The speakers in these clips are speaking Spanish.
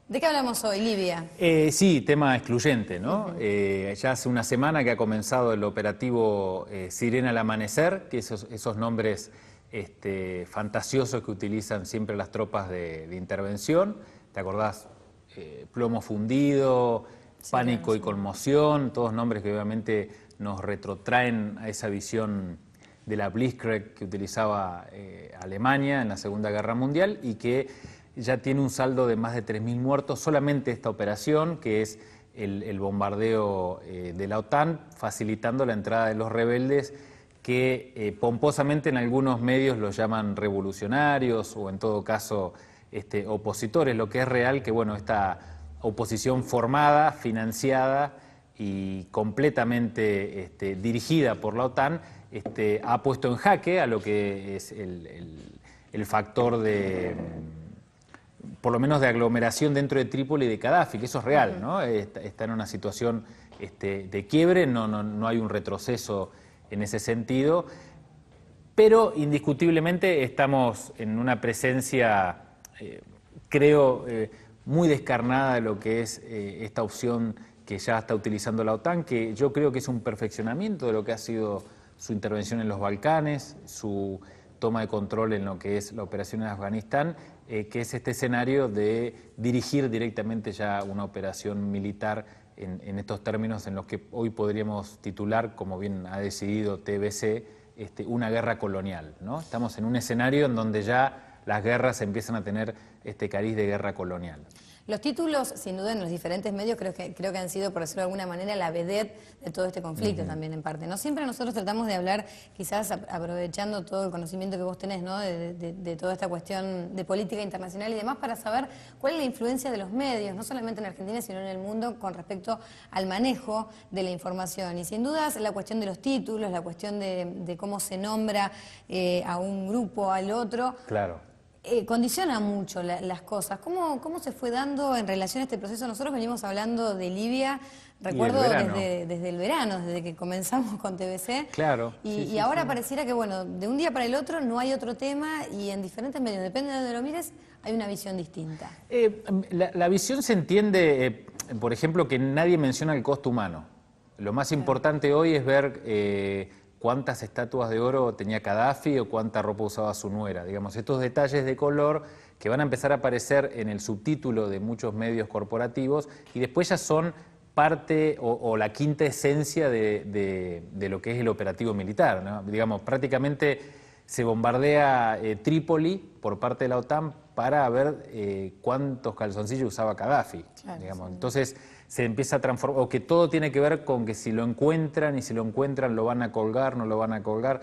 ¿De qué hablamos hoy, Libia? Sí, tema excluyente, ¿no? Ya hace una semana que ha comenzado el operativo Sirena al Amanecer, que esos nombres fantasiosos que utilizan siempre las tropas de intervención. ¿Te acordás? Plomo fundido, Sí, pánico claro, y sí. conmoción, todos nombres que obviamente nos retrotraen a esa visión de la Blitzkrieg que utilizaba Alemania en la Segunda Guerra Mundial y que ya tiene un saldo de más de 3.000 muertos solamente esta operación, que es el bombardeo de la OTAN, facilitando la entrada de los rebeldes que pomposamente en algunos medios los llaman revolucionarios o en todo caso opositores. Lo que es real que bueno, esta oposición formada, financiada y completamente dirigida por la OTAN ha puesto en jaque a lo que es el factor de por lo menos de aglomeración dentro de Trípoli y de Gaddafi, que eso es real, ¿no? Está en una situación de quiebre, no hay un retroceso en ese sentido, pero indiscutiblemente estamos en una presencia, creo, muy descarnada de lo que es esta opción que ya está utilizando la OTAN, que yo creo que es un perfeccionamiento de lo que ha sido su intervención en los Balcanes, su toma de control en lo que es la operación en Afganistán, que es este escenario de dirigir directamente ya una operación militar en estos términos en los que hoy podríamos titular, como bien ha decidido TBC, una guerra colonial, ¿no? Estamos en un escenario en donde ya las guerras empiezan a tener este cariz de guerra colonial. Los títulos, sin duda, en los diferentes medios creo que han sido, por decirlo de alguna manera, la vedette de todo este conflicto también en parte. No siempre nosotros tratamos de hablar, quizás aprovechando todo el conocimiento que vos tenés, ¿no? de toda esta cuestión de política internacional y demás, para saber cuál es la influencia de los medios, no solamente en Argentina, sino en el mundo, con respecto al manejo de la información. Y sin dudas la cuestión de los títulos, la cuestión de cómo se nombra a un grupo, al otro. Claro. Condiciona mucho las cosas. ¿Cómo se fue dando en relación a este proceso? Nosotros venimos hablando de Libia, recuerdo desde el verano, desde que comenzamos con TBC. Claro. Y ahora pareciera que, bueno, de un día para el otro no hay otro tema y en diferentes medios, depende de donde lo mires, hay una visión distinta. La visión se entiende, por ejemplo, que nadie menciona el costo humano. Lo más importante hoy es ver cuántas estatuas de oro tenía Gaddafi o cuánta ropa usaba su nuera. Digamos, estos detalles de color que van a empezar a aparecer en el subtítulo de muchos medios corporativos y después ya son parte o la quinta esencia de lo que es el operativo militar, ¿no? Digamos, prácticamente se bombardea Trípoli por parte de la OTAN para ver cuántos calzoncillos usaba Gaddafi. Claro, digamos. Sí. Entonces se empieza a transformar, o que todo tiene que ver con que si lo encuentran y si lo encuentran lo van a colgar, no lo van a colgar.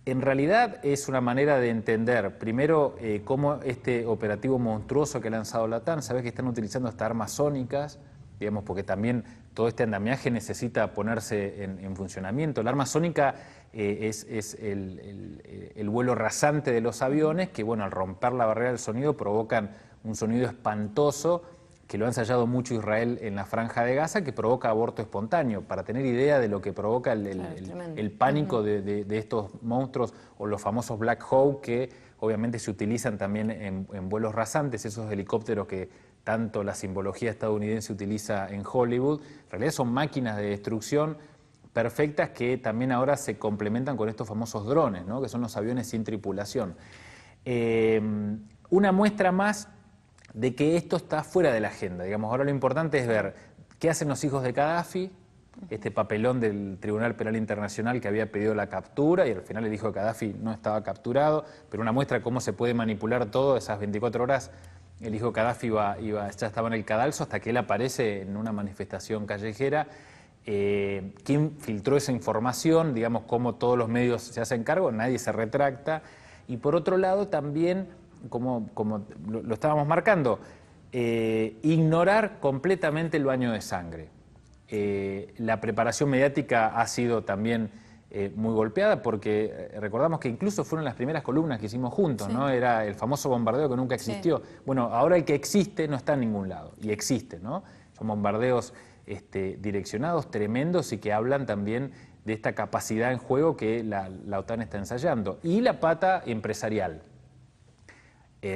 En realidad es una manera de entender, primero, cómo este operativo monstruoso que ha lanzado la OTAN, sabes que están utilizando hasta armas sónicas, digamos, porque también todo este andamiaje necesita ponerse en funcionamiento. La arma sónica es el vuelo rasante de los aviones que, bueno, al romper la barrera del sonido provocan un sonido espantoso que lo ha ensayado mucho Israel en la Franja de Gaza, que provoca aborto espontáneo, para tener idea de lo que provoca el pánico de estos monstruos o los famosos Black Hawk, que obviamente se utilizan también en vuelos rasantes, esos helicópteros que tanto la simbología estadounidense utiliza en Hollywood. En realidad son máquinas de destrucción perfectas que también ahora se complementan con estos famosos drones, ¿no? Que son los aviones sin tripulación. Una muestra más de que esto está fuera de la agenda. Digamos, ahora lo importante es ver qué hacen los hijos de Gaddafi, este papelón del Tribunal Penal Internacional que había pedido la captura y al final le dijo que Gaddafi no estaba capturado, pero una muestra de cómo se puede manipular todo, esas 24 horas el hijo de Gaddafi ya estaba en el cadalso hasta que él aparece en una manifestación callejera. ¿Quién filtró esa información? Digamos, cómo todos los medios se hacen cargo, nadie se retracta. Y por otro lado también, como lo estábamos marcando, ignorar completamente el baño de sangre. La preparación mediática ha sido también muy golpeada porque recordamos que incluso fueron las primeras columnas que hicimos juntos, ¿no? Era el famoso bombardeo que nunca existió. Bueno, ahora el que existe no está en ningún lado, y existe, ¿no? Son bombardeos direccionados, tremendos, y que hablan también de esta capacidad en juego que la OTAN está ensayando. Y la pata empresarial.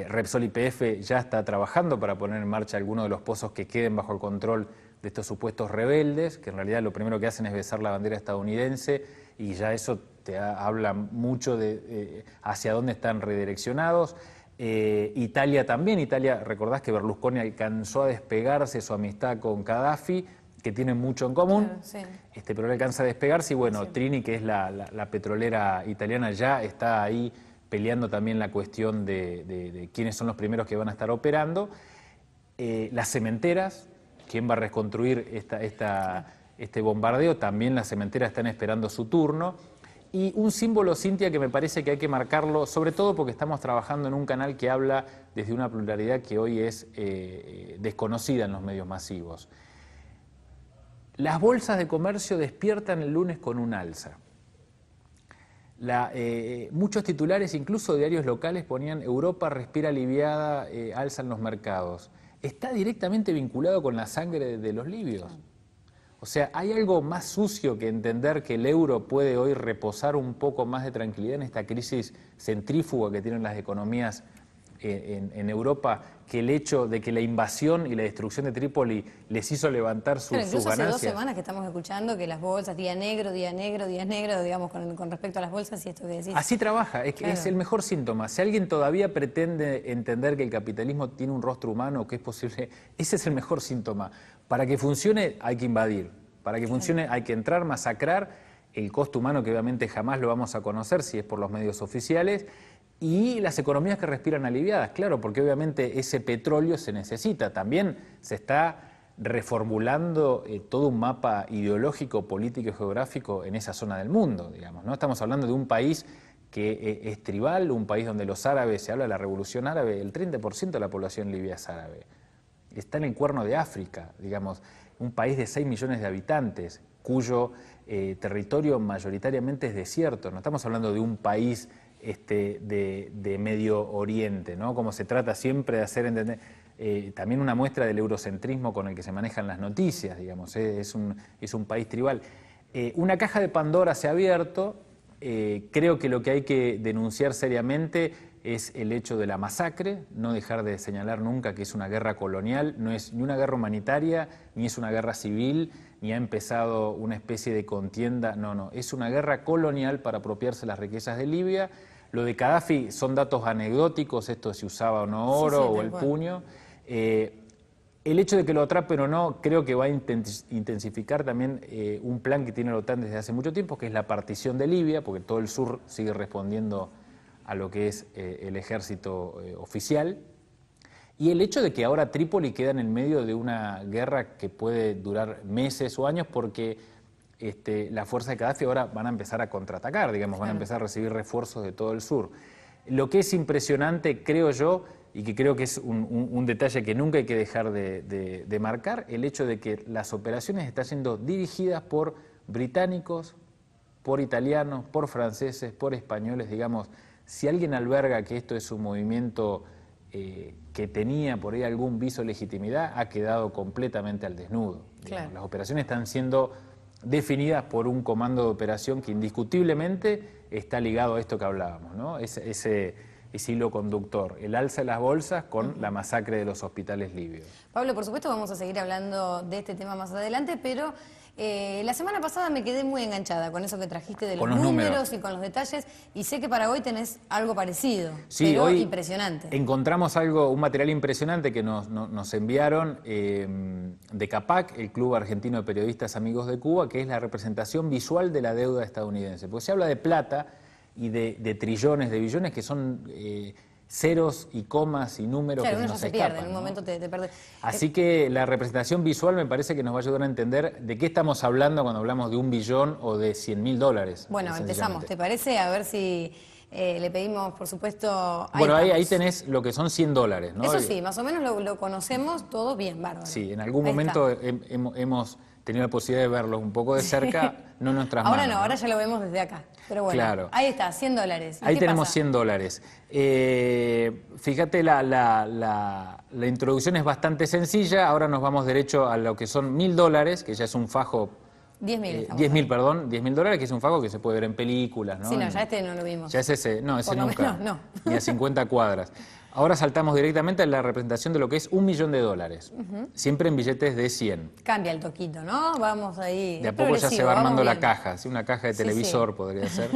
Repsol YPF ya está trabajando para poner en marcha algunos de los pozos que queden bajo el control de estos supuestos rebeldes, que en realidad lo primero que hacen es besar la bandera estadounidense y ya eso te habla mucho de hacia dónde están redireccionados. Italia también, recordás que Berlusconi alcanzó a despegarse su amistad con Gaddafi, que tienen mucho en común, claro, sí. Pero él alcanza a despegarse y bueno, Sí. Trini, que es la petrolera italiana, ya está ahí peleando también la cuestión de quiénes son los primeros que van a estar operando. Las cementeras, quién va a reconstruir este bombardeo, también las cementeras están esperando su turno. Y un símbolo, Cintia, que me parece que hay que marcarlo, sobre todo porque estamos trabajando en un canal que habla desde una pluralidad que hoy es desconocida en los medios masivos. Las bolsas de comercio despiertan el lunes con un alza. Muchos titulares, incluso diarios locales, ponían Europa respira aliviada, alza en los mercados. Está directamente vinculado con la sangre de los libios. O sea, ¿hay algo más sucio que entender que el euro puede hoy reposar un poco más de tranquilidad en esta crisis centrífuga que tienen las economías en Europa, que el hecho de que la invasión y la destrucción de Trípoli les hizo levantar sus incluso ganancias? hace 2 semanas que estamos escuchando que las bolsas, día negro, digamos, con respecto a las bolsas y esto que decís. Así trabaja, es que Claro. es el mejor síntoma. Si alguien todavía pretende entender que el capitalismo tiene un rostro humano, que es posible, ese es el mejor síntoma. Para que funcione hay que invadir, para que funcione hay que entrar, masacrar, el costo humano que obviamente jamás lo vamos a conocer si es por los medios oficiales, y las economías que respiran aliviadas, claro, porque obviamente ese petróleo se necesita. También se está reformulando todo un mapa ideológico, político y geográfico en esa zona del mundo, digamos, ¿no? Estamos hablando de un país que es tribal, un país donde los árabes, se habla de la revolución árabe, el 30% de la población libia es árabe. Está en el Cuerno de África, digamos, un país de 6 millones de habitantes, cuyo territorio mayoritariamente es desierto. No estamos hablando de un país de Medio Oriente, ¿no? Como se trata siempre de hacer entender. También una muestra del eurocentrismo con el que se manejan las noticias, digamos, es un país tribal. Una caja de Pandora se ha abierto. Creo que lo que hay que denunciar seriamente es el hecho de la masacre, no dejar de señalar nunca que es una guerra colonial, no es ni una guerra humanitaria, ni es una guerra civil, ni ha empezado una especie de contienda, no, es una guerra colonial para apropiarse las riquezas de Libia. Lo de Gaddafi son datos anecdóticos, esto de si usaba o no oro o el puño. El hecho de que lo atrapen o no, creo que va a intensificar también un plan que tiene la OTAN desde hace mucho tiempo, que es la partición de Libia, porque todo el sur sigue respondiendo a lo que es el ejército oficial. Y el hecho de que ahora Trípoli queda en el medio de una guerra que puede durar meses o años, porque las fuerzas de Gaddafi ahora van a empezar a contraatacar, digamos, van a empezar a recibir refuerzos de todo el sur. Lo que es impresionante, creo yo, y que creo que es un detalle que nunca hay que dejar de marcar, el hecho de que las operaciones están siendo dirigidas por británicos, por italianos, por franceses, por españoles, digamos. Si alguien alberga que esto es un movimiento que tenía por ahí algún viso de legitimidad, ha quedado completamente al desnudo. Claro. Las operaciones están siendo definidas por un comando de operación que indiscutiblemente está ligado a esto que hablábamos, ¿no? Ese hilo conductor, el alza de las bolsas con la masacre de los hospitales libios. Pablo, por supuesto vamos a seguir hablando de este tema más adelante, pero la semana pasada me quedé muy enganchada con eso que trajiste de los números y con los detalles, y sé que para hoy tenés algo parecido, sí, pero hoy impresionante. Encontramos un material impresionante que nos enviaron de CAPAC, el Club Argentino de Periodistas Amigos de Cuba, que es la representación visual de la deuda estadounidense. Porque se habla de plata y de trillones, de billones, que son ceros y comas y números, claro, que uno nos ya se escapan, pierde, en un ¿no? momento te perdés. Así que la representación visual me parece que nos va a ayudar a entender de qué estamos hablando cuando hablamos de $1 billón o de $100.000. Bueno, empezamos, ¿te parece? A ver si le pedimos, por supuesto... Bueno, ahí tenés lo que son $100, ¿no? Eso sí, más o menos lo conocemos todo bien, bárbaro. Sí, en algún momento hemos tenido la posibilidad de verlos un poco de cerca, no nuestras manos. Ahora no, ahora ya lo vemos desde acá. Pero bueno, claro. Ahí está, $100. Ahí tenemos $100. Fíjate, la introducción es bastante sencilla. Ahora nos vamos derecho a lo que son $1.000, que ya es un fajo... 10.000. $10.000, que es un fajo que se puede ver en películas, ¿no? Sí, no, ya no lo vimos. Ya es ese, no, ese Por lo nunca. menos no. Ni a 50 cuadras. Ahora saltamos directamente a la representación de lo que es $1.000.000, siempre en billetes de 100. Cambia el toquito, ¿no? Vamos ahí. De a poco ya se va armando la caja, ¿sí? Una caja de Sí, televisor podría ser.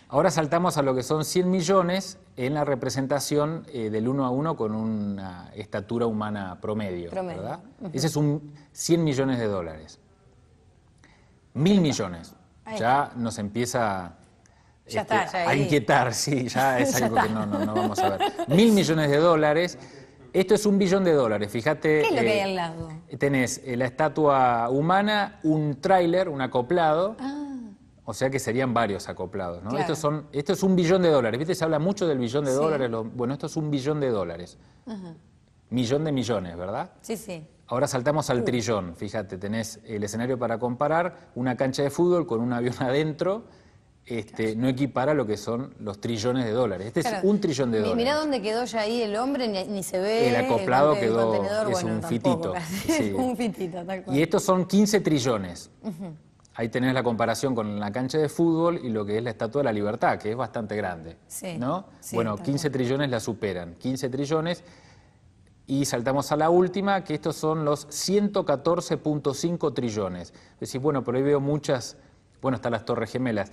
Ahora saltamos a lo que son 100 millones en la representación del 1 a 1 con una estatura humana promedio, ¿verdad? Ese es un 100 millones de dólares. 1.000 millones. Ya nos empieza a inquietar, sí, ya es algo que no vamos a ver. 1.000 millones de dólares. Esto es $1 billón, fíjate. ¿Qué es lo que hay al lado? Tenés la estatua humana, un tráiler, un acoplado. O sea que serían varios acoplados, ¿no? Claro. Esto es $1 billón, ¿viste? Se habla mucho del $1 billón. Bueno, esto es $1 billón. Millón de millones, ¿verdad? Sí, sí. Ahora saltamos al trillón. Fíjate, tenés el escenario para comparar, una cancha de fútbol con un avión adentro. No equipara lo que son los trillones de dólares. Este es $1 trillón. Mirá dónde quedó ya ahí el hombre, ni se ve. El acoplado quedó, contenedor, es un fitito. Sí. Un fitito, tal cual. Y estos son 15 trillones. Ahí tenés la comparación con la cancha de fútbol y lo que es la Estatua de la Libertad, que es bastante grande, ¿no? Sí, bueno, 15 trillones la superan, 15 trillones. Y saltamos a la última, que estos son los 114.5 trillones. Decís, bueno, pero ahí veo muchas, bueno, están las Torres Gemelas.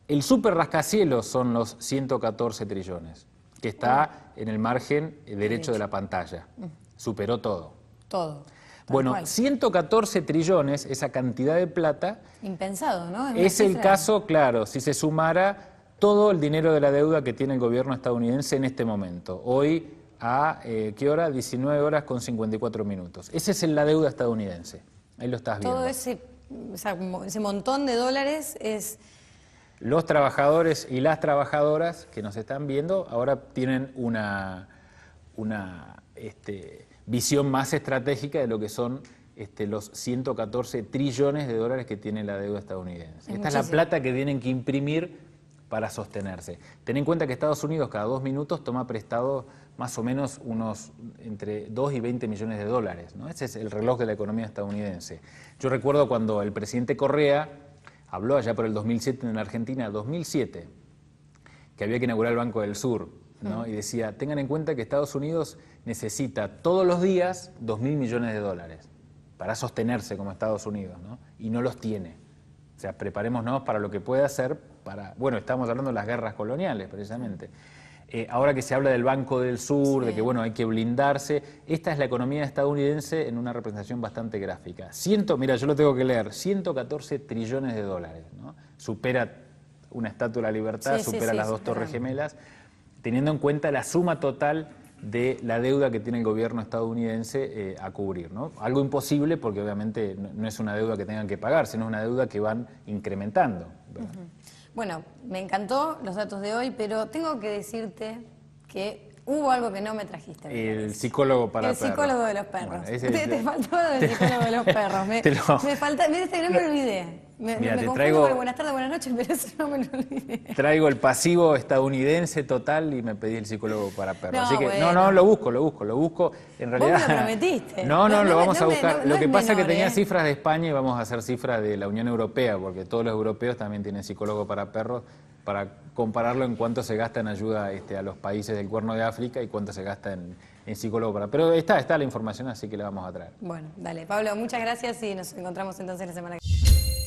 El super rascacielos son los 114 trillones, que está en el margen derecho de la pantalla. Superó todo. Todo. Bueno, 114 trillones, esa cantidad de plata... Impensado, ¿no? Es el caso, claro, si se sumara todo el dinero de la deuda que tiene el gobierno estadounidense en este momento. Hoy, a ¿qué hora? 19 horas con 54 minutos. Esa es la deuda estadounidense. Ahí lo estás viendo. Todo ese montón de dólares es... Los trabajadores y las trabajadoras que nos están viendo ahora tienen una visión más estratégica de lo que son los 114 trillones de dólares que tiene la deuda estadounidense. Esta es la plata que tienen que imprimir para sostenerse. Ten en cuenta que Estados Unidos cada 2 minutos toma prestado más o menos unos entre 2 y 20 millones de dólares, ¿no? Ese es el reloj de la economía estadounidense. Yo recuerdo cuando el presidente Correa habló allá por el 2007 en Argentina, 2007, que había que inaugurar el Banco del Sur, ¿no? Y decía, tengan en cuenta que Estados Unidos necesita todos los días 2.000 millones de dólares para sostenerse como Estados Unidos, ¿no? Y no los tiene. O sea, preparémonos para lo que puede hacer para... Bueno, estamos hablando de las guerras coloniales, precisamente. Ahora que se habla del Banco del Sur, de que, bueno, hay que blindarse, esta es la economía estadounidense en una representación bastante gráfica. Mira, yo lo tengo que leer, 114 trillones de dólares, ¿no? Supera una Estatua de la Libertad, supera las 2 Torres Gemelas, teniendo en cuenta la suma total de la deuda que tiene el gobierno estadounidense a cubrir, ¿no? Algo imposible porque obviamente no es una deuda que tengan que pagar, sino una deuda que van incrementando, ¿verdad? Bueno, me encantó los datos de hoy, pero tengo que decirte que hubo algo que no me trajiste. El psicólogo para perros. El psicólogo de los perros. Bueno, te faltó lo del psicólogo de los perros. No me olvidé. Me confundo con buenas tardes, buenas noches, pero eso no me lo olvidé. Traigo el pasivo estadounidense total y me pedí el psicólogo para perros. No, así que, bueno. lo busco. En realidad, vos me lo prometiste. No, lo vamos a buscar. Lo que pasa es que tenía ¿eh? cifras de España y vamos a hacer cifras de la Unión Europea, porque todos los europeos también tienen psicólogo para perros, para compararlo en cuánto se gasta en ayuda a los países del Cuerno de África y cuánto se gasta en psicólogo para... Pero está la información, así que la vamos a traer. Bueno, dale. Pablo, muchas gracias y nos encontramos entonces la semana que viene.